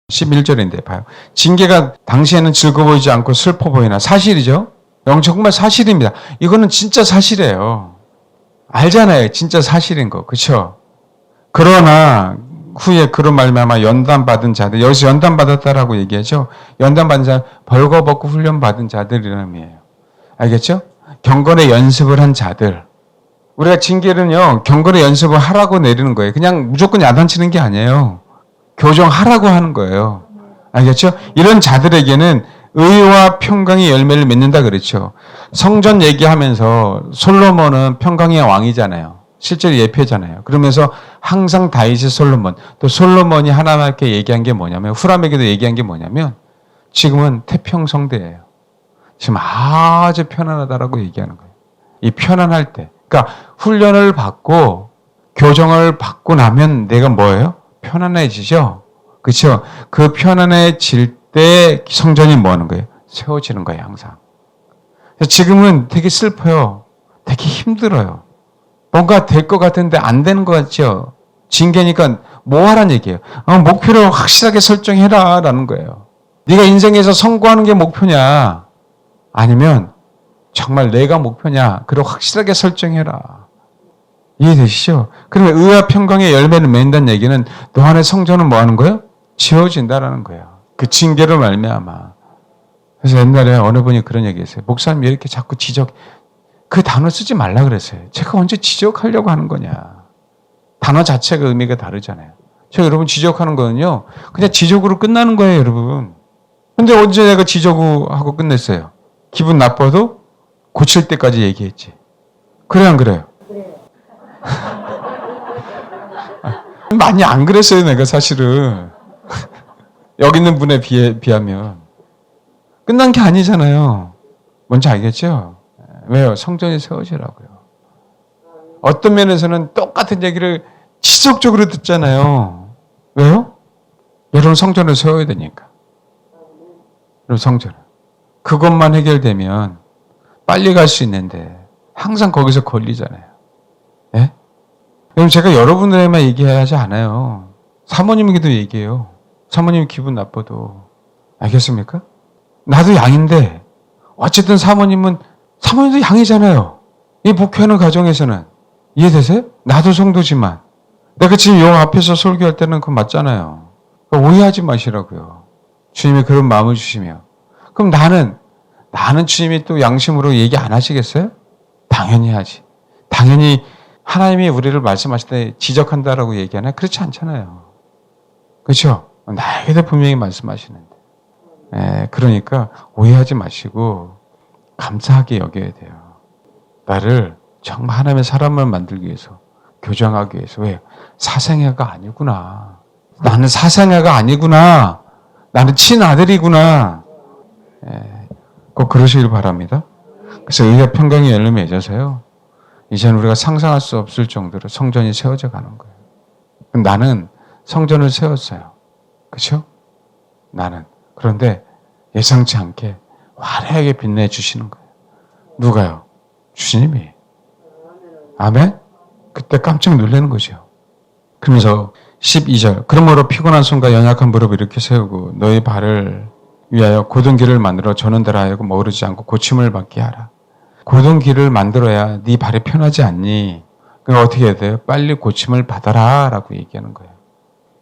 11절인데 봐요. 징계가 당시에는 즐거워 보이지 않고 슬퍼 보이나 사실이죠. 정말 사실입니다. 이거는 진짜 사실이에요. 알잖아요. 진짜 사실인 거. 그렇죠? 그러나 후에 그런 말미암아 연단받은 자들, 여기서 연단받았다라고 얘기하죠. 연단받은 자, 벌거벗고 훈련받은 자들이라는 의미예요. 알겠죠? 경건의 연습을 한 자들. 우리가 징계는요, 경건의 연습을 하라고 내리는 거예요. 그냥 무조건 야단치는 게 아니에요. 교정하라고 하는 거예요. 알겠죠? 이런 자들에게는 의와 평강의 열매를 맺는다 그랬죠. 성전 얘기하면서 솔로몬은 평강의 왕이잖아요. 실제로 예표잖아요. 그러면서 항상 다윗이 솔로몬, 또 솔로몬이 하나님께 얘기한 게 뭐냐면, 후람에게도 얘기한 게 뭐냐면, 지금은 태평성대예요. 지금 아주 편안하다라고 얘기하는 거예요. 이 편안할 때. 그러니까 훈련을 받고 교정을 받고 나면 내가 뭐예요? 편안해지죠? 그렇죠? 그 편안해질 때 성전이 뭐 하는 거예요? 세워지는 거예요, 항상. 지금은 되게 슬퍼요. 되게 힘들어요. 뭔가 될 것 같은데 안 되는 것 같죠? 징계니까 뭐 하라는 얘기예요? 목표를 확실하게 설정해라 라는 거예요. 네가 인생에서 성공하는 게 목표냐? 아니면 정말 내가 목표냐? 그걸 확실하게 설정해라. 이해되시죠? 그러면 의와 평강의 열매를 맺는다는 얘기는 너 안에 성전은 뭐 하는 거예요? 지어진다라는 거예요. 그 징계로 말미암아. 그래서 옛날에 어느 분이 그런 얘기했어요. 목사님 왜 이렇게 자꾸 그 단어 쓰지 말라 그랬어요. 제가 언제 지적하려고 하는 거냐. 단어 자체가 의미가 다르잖아요. 제가 여러분 지적하는 거는요. 그냥 지적으로 끝나는 거예요, 여러분. 근데 언제 내가 지적하고 끝냈어요? 기분 나빠도 고칠 때까지 얘기했지. 그래 안 그래요? 많이 안 그랬어요, 내가 사실은. 여기 있는 분에 비하면. 끝난 게 아니잖아요. 뭔지 알겠죠? 왜요? 성전이 세워지라고요. 어떤 면에서는 똑같은 얘기를 지속적으로 듣잖아요. 왜요? 여러분 성전을 세워야 되니까. 여러분 성전을. 그것만 해결되면 빨리 갈 수 있는데 항상 거기서 걸리잖아요. 예? 여러분 제가 여러분들에만 얘기하지 않아요. 사모님에게도 얘기해요. 사모님 기분 나빠도. 알겠습니까? 나도 양인데 어쨌든 사모님도 양이잖아요. 이 목회하는 가정에서는. 이해되세요? 나도 성도지만 내가 지금 영 앞에서 설교할 때는 그거 맞잖아요. 그러니까 오해하지 마시라고요. 주님이 그런 마음을 주시며. 그럼 나는 주님이 또 양심으로 얘기 안 하시겠어요? 당연히 하지. 당연히 하나님이 우리를 말씀하실 때 지적한다라고 얘기하나요? 그렇지 않잖아요. 그렇죠? 나에게도 분명히 말씀하시는데. 그러니까 오해하지 마시고 감사하게 여겨야 돼요. 나를 정말 하나님의 사람을 만들기 위해서, 교정하기 위해서. 왜? 사생애가 아니구나. 나는 사생애가 아니구나. 나는 친아들이구나. 꼭 그러시길 바랍니다. 그래서 의와 평강의 열매 맺어서요. 이제는 우리가 상상할 수 없을 정도로 성전이 세워져 가는 거예요. 나는 성전을 세웠어요. 그렇죠? 나는. 그런데 예상치 않게 화려하게 빛내주시는 거예요. 누가요? 주님이. 아멘? 그때 깜짝 놀라는 거죠. 그러면서 12절. 그러므로 피곤한 손과 연약한 무릎을 이렇게 세우고 너희 발을 위하여 곧은 길을 만들어 저는 데라 하여금 머무르지 않고 고침을 받게 하라. 곧은 길을 만들어야 네 발이 편하지 않니? 그러니까 어떻게 해야 돼요? 빨리 고침을 받아라 라고 얘기하는 거예요.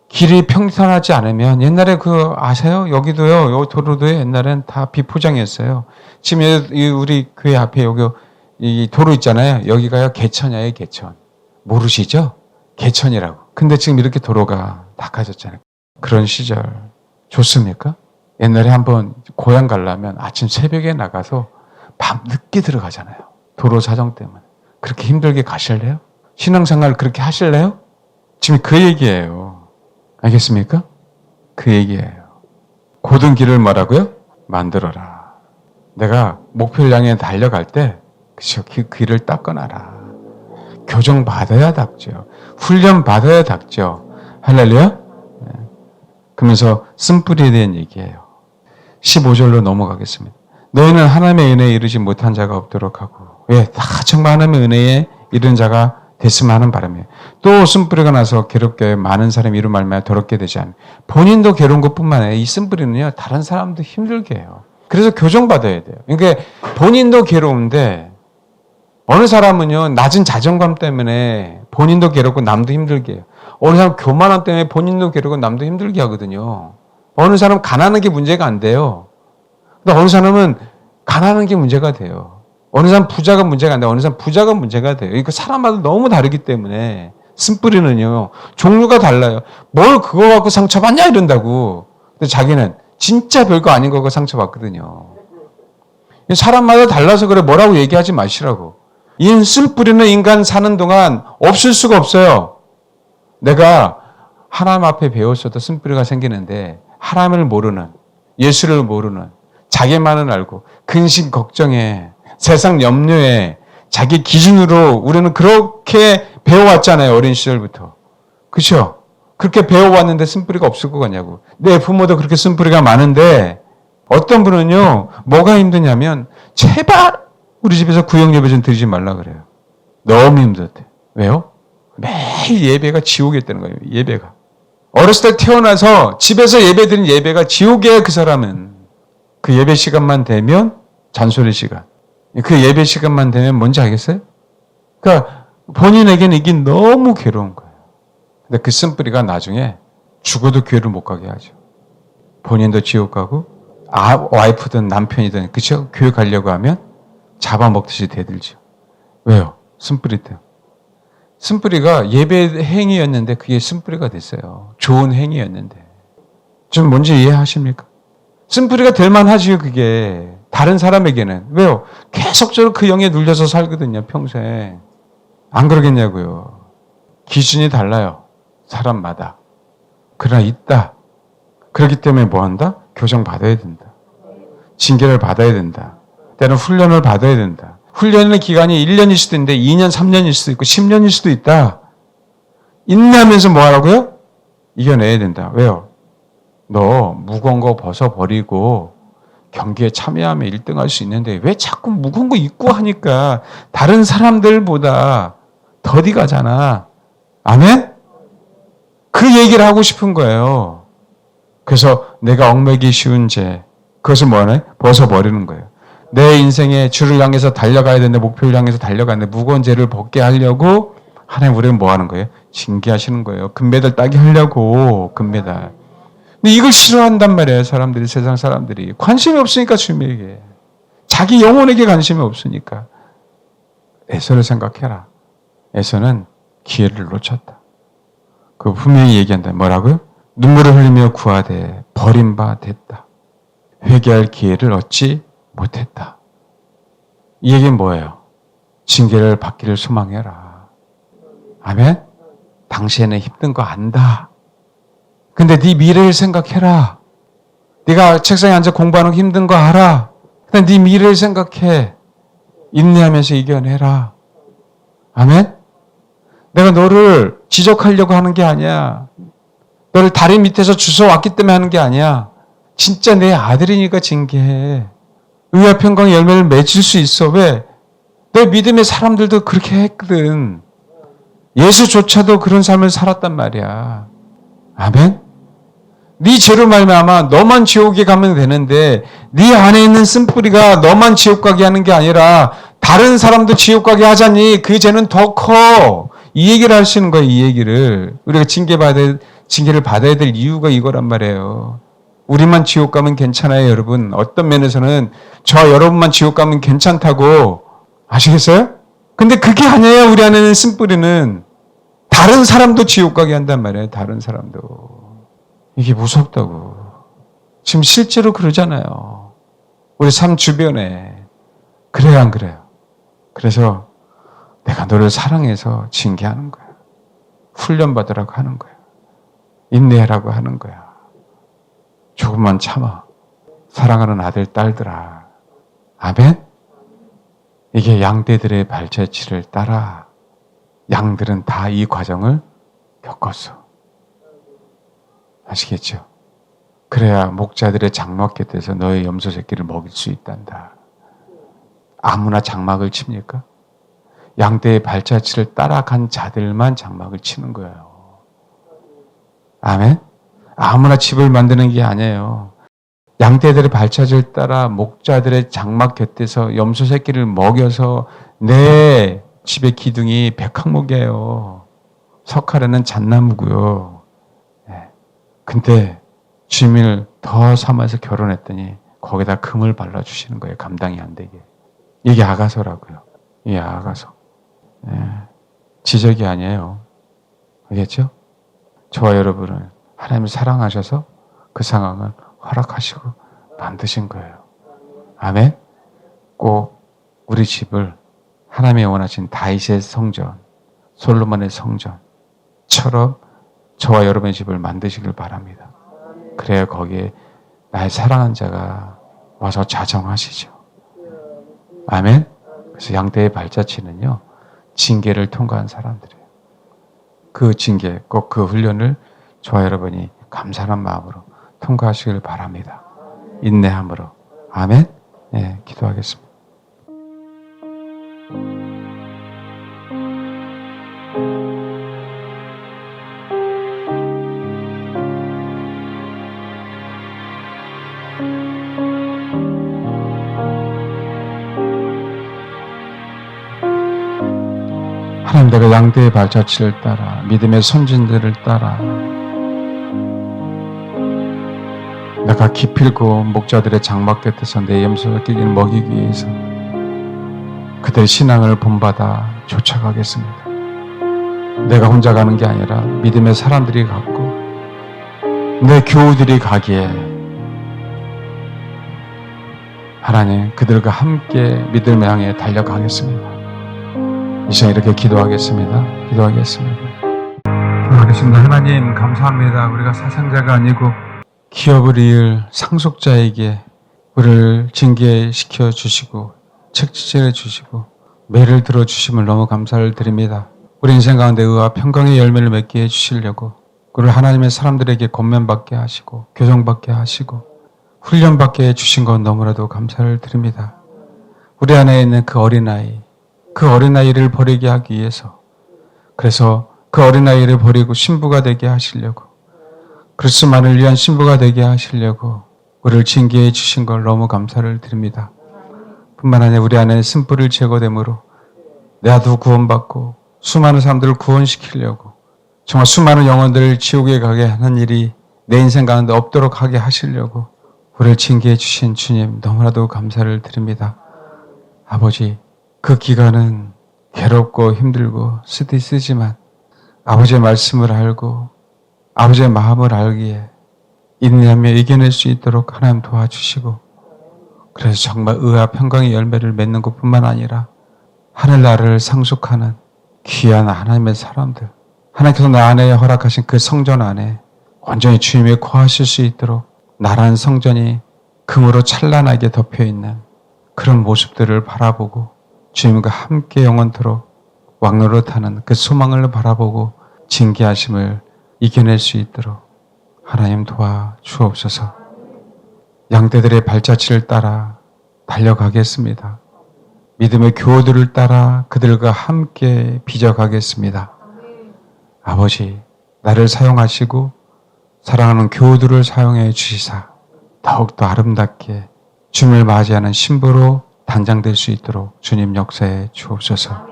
길이 평탄하지 않으면 옛날에 아세요? 여기도요. 여기 도로도 옛날엔 다 비포장이었어요. 지금 우리 교회 앞에 여기 이 도로 있잖아요. 여기가요. 개천이에요. 개천. 모르시죠? 개천이라고. 근데 지금 이렇게 도로가 닦아졌잖아요. 그런 시절 좋습니까? 옛날에 한번 고향 가려면 아침 새벽에 나가서 밤 늦게 들어가잖아요. 도로 사정 때문에. 그렇게 힘들게 가실래요? 신앙생활 그렇게 하실래요? 지금 그 얘기예요. 알겠습니까? 그 얘기예요. 곧은 길을 뭐라고요? 만들어라. 내가 목표를 향해 달려갈 때 그쵸, 귀를 닦아놔라. 교정 받아야 닦죠. 훈련 받아야 닦죠. 할렐루야? 네. 그러면서 쓴뿌리에 대한 얘기예요. 15절로 넘어가겠습니다. 너희는 하나님의 은혜에 이르지 못한 자가 없도록 하고 왜? 다 정말 하나님의 은혜에 이른 자가 됐으면 하는 바람이에요. 또 쓴뿌리가 나서 괴롭게 많은 사람이 이로 말미암아 더럽게 되지 않아요. 본인도 괴로운 것뿐만 아니라 이 쓴뿌리는요. 다른 사람도 힘들게 해요. 그래서 교정받아야 돼요. 그러니까 본인도 괴로운데 어느 사람은요. 낮은 자존감 때문에 본인도 괴롭고 남도 힘들게 해요. 어느 사람은 교만함 때문에 본인도 괴롭고 남도 힘들게 하거든요. 어느 사람은 가난한 게 문제가 안 돼요. 근데 어느 사람은 가난한 게 문제가 돼요. 어느 사람 부자가 문제가 안 돼요. 어느 사람 부자가 문제가 돼요. 그러니까 사람마다 너무 다르기 때문에 쓴뿌리는요. 종류가 달라요. 뭘 그거 갖고 상처받냐 이런다고. 근데 자기는 진짜 별거 아닌 거 갖고 상처받거든요. 사람마다 달라서 그래 뭐라고 얘기하지 마시라고. 이 쓴뿌리는 인간 사는 동안 없을 수가 없어요. 내가 하나님 앞에 배웠어도 쓴뿌리가 생기는데 하나님을 모르는, 예수를 모르는, 자기만을 알고 근심 걱정에 세상 염려에 자기 기준으로 우리는 그렇게 배워왔잖아요. 어린 시절부터. 그렇죠? 그렇게 배워왔는데 쓴뿌리가 없을 것 같냐고. 내 부모도 그렇게 쓴뿌리가 많은데 어떤 분은요. 뭐가 힘드냐면 제발 우리 집에서 구역예배 좀 드리지 말라 그래요. 너무 힘들대. 왜요? 매일 예배가 지옥이었다는 거예요. 예배가. 어렸을 때 태어나서 집에서 예배 드린 예배가 지옥이에요. 그 사람은. 그 예배 시간만 되면 잔소리 시간. 그 예배 시간만 되면 뭔지 알겠어요? 그러니까 본인에게는 이게 너무 괴로운 거예요. 근데 그 쓴뿌리가 나중에 죽어도 교회를 못 가게 하죠. 본인도 지옥 가고 와이프든 남편이든 그쵸? 교회 가려고 하면 잡아먹듯이 대들죠. 왜요? 쓴뿌리 때문에. 쓴뿌리가 예배 행위였는데 그게 쓴뿌리가 됐어요. 좋은 행위였는데. 좀 뭔지 이해하십니까? 쓴뿌리가 될 만하지요, 그게. 다른 사람에게는. 왜요? 계속적으로 그 영에 눌려서 살거든요, 평생. 안 그러겠냐고요. 기준이 달라요. 사람마다. 그러나 있다. 그렇기 때문에 뭐 한다? 교정 받아야 된다. 징계를 받아야 된다. 때는 훈련을 받아야 된다. 훈련의 기간이 1년일 수도 있는데 2년, 3년일 수도 있고 10년일 수도 있다. 인내하면서 뭐 하라고요? 이겨내야 된다. 왜요? 너 무거운 거 벗어버리고 경기에 참여하면 1등 할 수 있는데 왜 자꾸 무거운 거 입고 하니까 다른 사람들보다 더디 가잖아. 아멘? 그 얘기를 하고 싶은 거예요. 그래서 내가 얽매기 쉬운 죄, 그것을 뭐하네? 벗어버리는 거예요. 내 인생에 주를 향해서 달려가야 되는데 목표를 향해서 달려가는데 무거운 죄를 벗게 하려고 하나님 우리는 뭐 하는 거예요? 징계하시는 거예요. 금메달 따게 하려고 금메달. 근데 이걸 싫어한단 말이에요. 사람들이, 세상 사람들이. 관심이 없으니까 주님에게. 자기 영혼에게 관심이 없으니까. 에서를 생각해라. 에서는 기회를 놓쳤다. 그 분명히 얘기한다. 뭐라고요? 눈물을 흘리며 구하되 버림바 됐다. 회개할 기회를 얻지 못했다. 이 얘기는 뭐예요? 징계를 받기를 소망해라. 아멘? 당시에는 힘든 거 안다. 근데 네 미래를 생각해라. 네가 책상에 앉아 공부하는 거 힘든 거 알아. 근데 네 미래를 생각해. 인내하면서 이겨내라. 아멘? 내가 너를 지적하려고 하는 게 아니야. 너를 다리 밑에서 주워왔기 때문에 하는 게 아니야. 진짜 내 아들이니까 징계해. 의와 평강의 열매를 맺을 수 있어. 왜? 내 믿음의 사람들도 그렇게 했거든. 예수조차도 그런 삶을 살았단 말이야. 아멘? 네 죄로 말미암아 너만 지옥에 가면 되는데 네 안에 있는 쓴뿌리가 너만 지옥 가게 하는 게 아니라 다른 사람도 지옥 가게 하자니 그 죄는 더 커. 이 얘기를 하시는 거예요. 이 얘기를. 우리가 징계를 받아야 될 이유가 이거란 말이에요. 우리만 지옥 가면 괜찮아요, 여러분. 어떤 면에서는 저 여러분만 지옥 가면 괜찮다고 아시겠어요? 근데 그게 아니에요. 우리 안에 있는 쓴뿌리는 다른 사람도 지옥 가게 한단 말이에요. 다른 사람도. 이게 무섭다고. 지금 실제로 그러잖아요. 우리 삶 주변에. 그래요, 안 그래요? 그래서 내가 너를 사랑해서 징계하는 거야. 훈련받으라고 하는 거야. 인내하라고 하는 거야. 조금만 참아. 사랑하는 아들, 딸들아. 아멘? 이게 양떼들의 발자취를 따라 양들은 다 이 과정을 겪었어. 아시겠죠? 그래야 목자들의 장막 곁에서 너의 염소 새끼를 먹일 수 있단다. 아무나 장막을 칩니까? 양떼의 발자취를 따라간 자들만 장막을 치는 거예요. 아멘? 아무나 집을 만드는 게 아니에요. 양떼들의 발자취를 따라 목자들의 장막 곁에서 염소 새끼를 먹여서 내 집의 기둥이 백항목이에요. 석가래는 잣나무고요. 근데 주님을 더 삼아서 결혼했더니 거기다 금을 발라주시는 거예요. 감당이 안 되게. 이게 아가서라고요. 이게 아가서. 지적이 아니에요. 알겠죠? 저와 여러분을 하나님을 사랑하셔서 그 상황을 허락하시고 만드신 거예요. 아멘? 꼭 우리 집을 하나님이 원하신 다윗의 성전, 솔로몬의 성전처럼 저와 여러분의 집을 만드시길 바랍니다. 그래야 거기에 나의 사랑한 자가 와서 자정하시죠. 아멘? 그래서 양떼의 발자취는요, 징계를 통과한 사람들이에요. 그 징계, 꼭 그 훈련을 저와 여러분이 감사한 마음으로 통과하시길 바랍니다. 인내함으로. 아멘? 네, 기도하겠습니다. 하나님, 내가 양떼의 발자취를 따라 믿음의 선진들을 따라 내가 기필고 목자들의 장막 곁에서 내 염소 새끼를 먹이기 위해서 그들의 신앙을 본받아 쫓아가겠습니다. 내가 혼자 가는 게 아니라 믿음의 사람들이 갔고 내 교우들이 가기에 하나님, 그들과 함께 믿음을 향해 달려가겠습니다. 이 시간 이렇게 기도하겠습니다. 하나님, 감사합니다. 우리가 사상자가 아니고 기업을 이을 상속자에게 우리를 징계시켜 주시고 책지질해 주시고 매를 들어 주심을 너무 감사를 드립니다. 우리 인생 가운데 의와 평강의 열매를 맺게 해주시려고 우리를 하나님의 사람들에게 권면받게 하시고 교정받게 하시고 훈련받게 해주신 건 너무나도 감사를 드립니다. 우리 안에 있는 그 어린아이, 그 어린아이를 버리게 하기 위해서, 그래서 그 어린아이를 버리고 신부가 되게 하시려고, 그리스도만을 위한 신부가 되게 하시려고 우리를 징계해 주신 걸 너무 감사를 드립니다. 뿐만 아니라 우리 안에 쓴뿌리를 제거됨으로 나도 구원받고 수많은 사람들을 구원시키려고 정말 수많은 영혼들을 지옥에 가게 하는 일이 내 인생 가운데 없도록 하게 하시려고 우리를 징계해 주신 주님, 너무나도 감사를 드립니다. 아버지, 그 기간은 괴롭고 힘들고 쓰지만 아버지의 말씀을 알고 아버지의 마음을 알기에 인내하며 이겨낼 수 있도록 하나님 도와주시고, 그래서 정말 의와 평강의 열매를 맺는 것뿐만 아니라 하늘나라를 상속하는 귀한 하나님의 사람들, 하나님께서 나 안에 허락하신 그 성전 안에 온전히 주님이 거하실 수 있도록 나라는 성전이 금으로 찬란하게 덮여있는 그런 모습들을 바라보고 주님과 함께 영원토록 왕노릇하는 그 소망을 바라보고 징계하심을 이겨낼 수 있도록 하나님 도와주옵소서. 양떼들의 발자취를 따라 달려가겠습니다. 믿음의 교우들을 따라 그들과 함께 빚어가겠습니다. 아버지, 나를 사용하시고 사랑하는 교우들을 사용해 주시사 더욱더 아름답게 주님을 맞이하는 신부로 단장될 수 있도록 주님 역사해 주옵소서.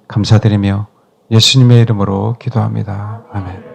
감사드리며 예수님의 이름으로 기도합니다. 아멘.